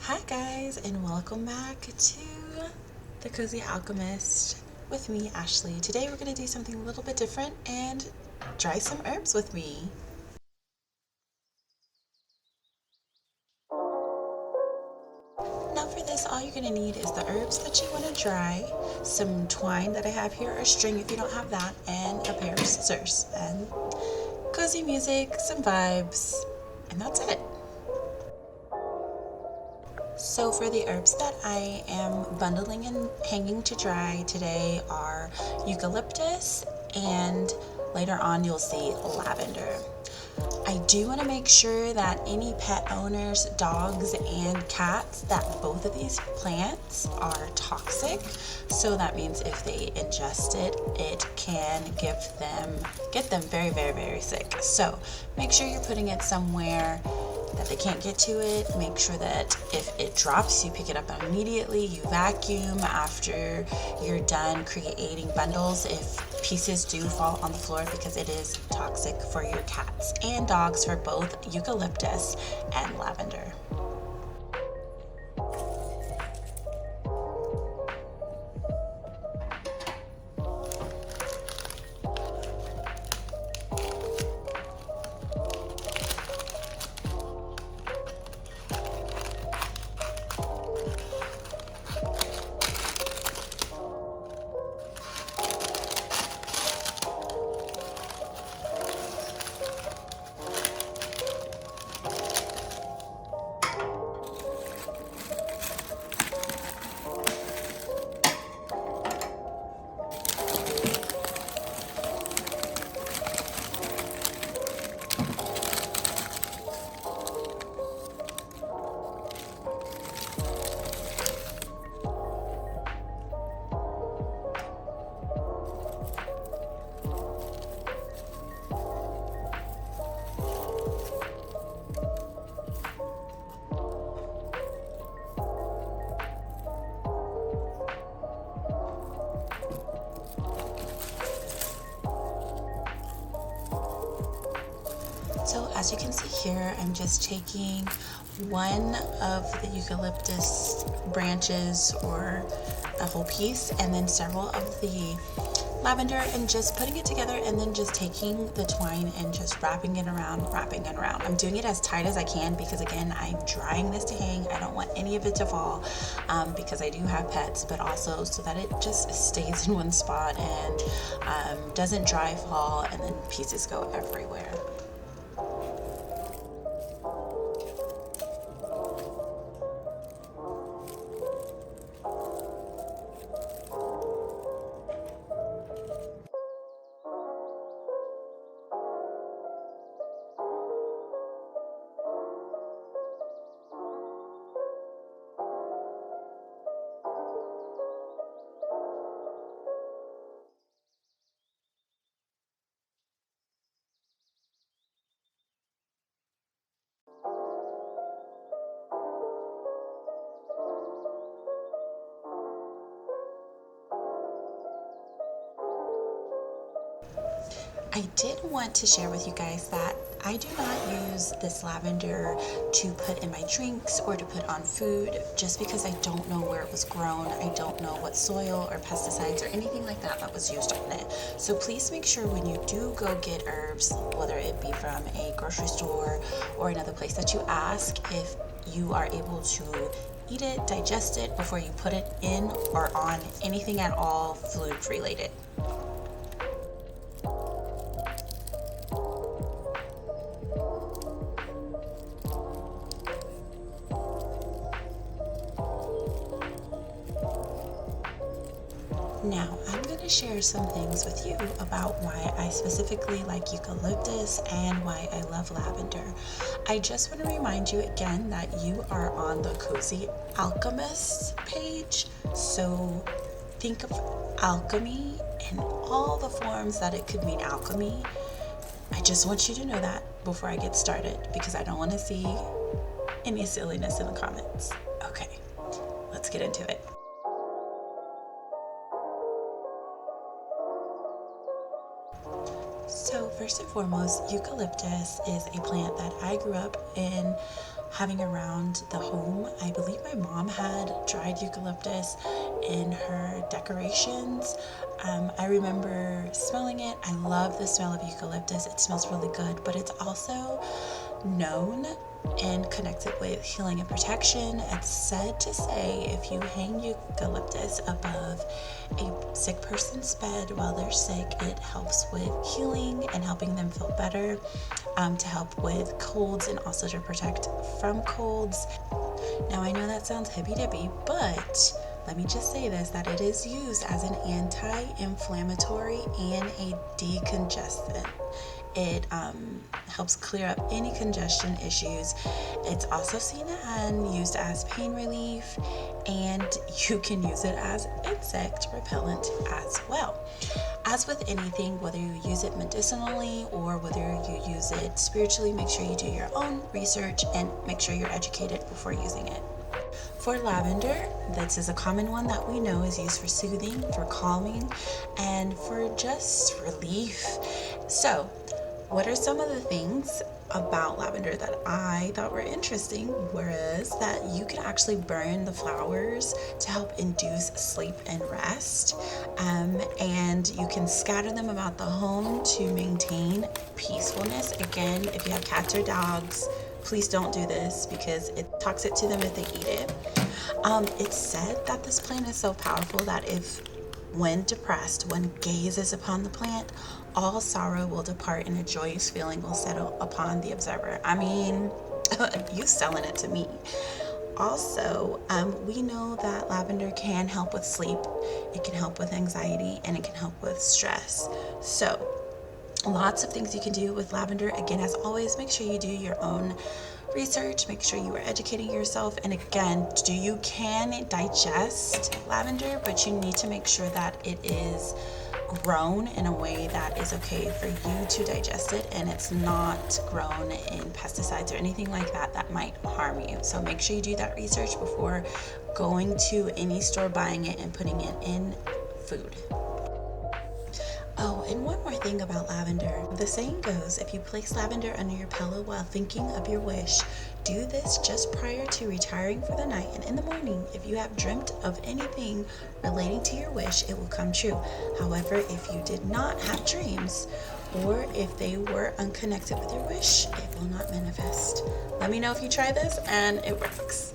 Hi guys, and welcome back to the Cozy Alchemist with me, Ashley. Today we're going to do something a little bit different and try some herbs with me. Now for this, all you're going to need is the herbs that you want to dry, some twine that I have here, or string if you don't have that, and a pair of scissors, and cozy music, some vibes, and that's it. So for the herbs that I am bundling and hanging to dry today are eucalyptus, and later on you'll see lavender. I do want to make sure that any pet owners, dogs and cats, that both of these plants are toxic. So that means if they ingest it, it can get them very, very, very sick. So make sure you're putting it somewhere that they can't get to it. Make sure that if it drops, you pick it up immediately. You vacuum after you're done creating bundles if pieces do fall on the floor, because it is toxic for your cats and dogs for both eucalyptus and lavender. So as you can see here, I'm just taking one of the eucalyptus branches or a whole piece, and then several of the lavender, and just putting it together, and then just taking the twine and just wrapping it around. I'm doing it as tight as I can because, again, I'm drying this to hang. I don't want any of it to fall because I do have pets, but also so that it just stays in one spot and doesn't dry fall and then pieces go everywhere. I did want to share with you guys that I do not use this lavender to put in my drinks or to put on food, just because I don't know where it was grown. I don't know what soil or pesticides or anything like that was used on it. So please make sure when you do go get herbs, whether it be from a grocery store or another place, that you ask if you are able to eat it, digest it before you put it in or on anything at all food related. Now, I'm going to share some things with you about why I specifically like eucalyptus and why I love lavender. I just want to remind you again that you are on the Cozy Alchemist page, so think of alchemy and all the forms that it could mean alchemy. I just want you to know that before I get started, because I don't want to see any silliness in the comments. Okay, let's get into it. So first and foremost, eucalyptus is a plant that I grew up in having around the home. I believe my mom had dried eucalyptus in her decorations. I remember smelling it. I love the smell of eucalyptus. It smells really good, but it's also known and connected with healing and protection. It's said to say if you hang eucalyptus above a sick person's bed while they're sick, it helps with healing and helping them feel better, to help with colds and also to protect from colds. Now I know that sounds hippy-dippy, but let me just say this, that it is used as an anti-inflammatory and a decongestant. It helps clear up any congestion issues. It's also seen and used as pain relief, and you can use it as insect repellent as well. As with anything, whether you use it medicinally or whether you use it spiritually, make sure you do your own research and make sure you're educated before using it. For lavender, this is a common one that we know is used for soothing, for calming, and for just relief. So, what are some of the things about lavender that I thought were interesting? Whereas that you can actually burn the flowers to help induce sleep and rest, and you can scatter them about the home to maintain peacefulness. Again, if you have cats or dogs, please don't do this because it's toxic to them if they eat it. It's said that this plant is so powerful that when depressed, one gazes upon the plant, all sorrow will depart and a joyous feeling will settle upon the observer. I mean, you selling it to me. Also, we know that lavender can help with sleep, it can help with anxiety, and it can help with stress. So, lots of things you can do with lavender. Again, as always, make sure you do your own research, make sure you are educating yourself, and again, you can digest lavender, but you need to make sure that it is grown in a way that is okay for you to digest it, and it's not grown in pesticides or anything like that that might harm you. So make sure you do that research before going to any store, buying it, and putting it in food. Oh, and one more thing about lavender. The saying goes, if you place lavender under your pillow while thinking of your wish, do this just prior to retiring for the night, and in the morning, if you have dreamt of anything relating to your wish, it will come true. However, if you did not have dreams, or if they were unconnected with your wish, it will not manifest. Let me know if you try this and it works.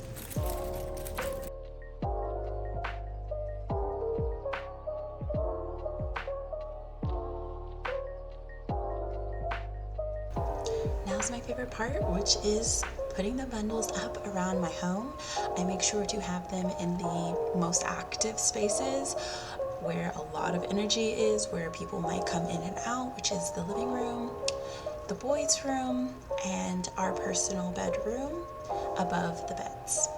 Now's my favorite part, which is putting the bundles up around my home. I make sure to have them in the most active spaces where a lot of energy is, where people might come in and out, which is the living room, the boys' room, and our personal bedroom above the beds.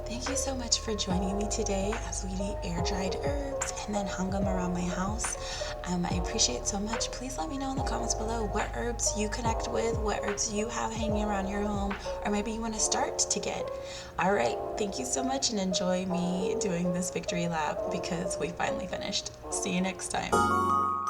Thank you so much for joining me today as we air-dried herbs and then hung them around my house. I appreciate so much. Please let me know in the comments below what herbs you connect with, what herbs you have hanging around your home, or maybe you want to start to get. All right, thank you so much and enjoy me doing this victory lap because we finally finished. See you next time.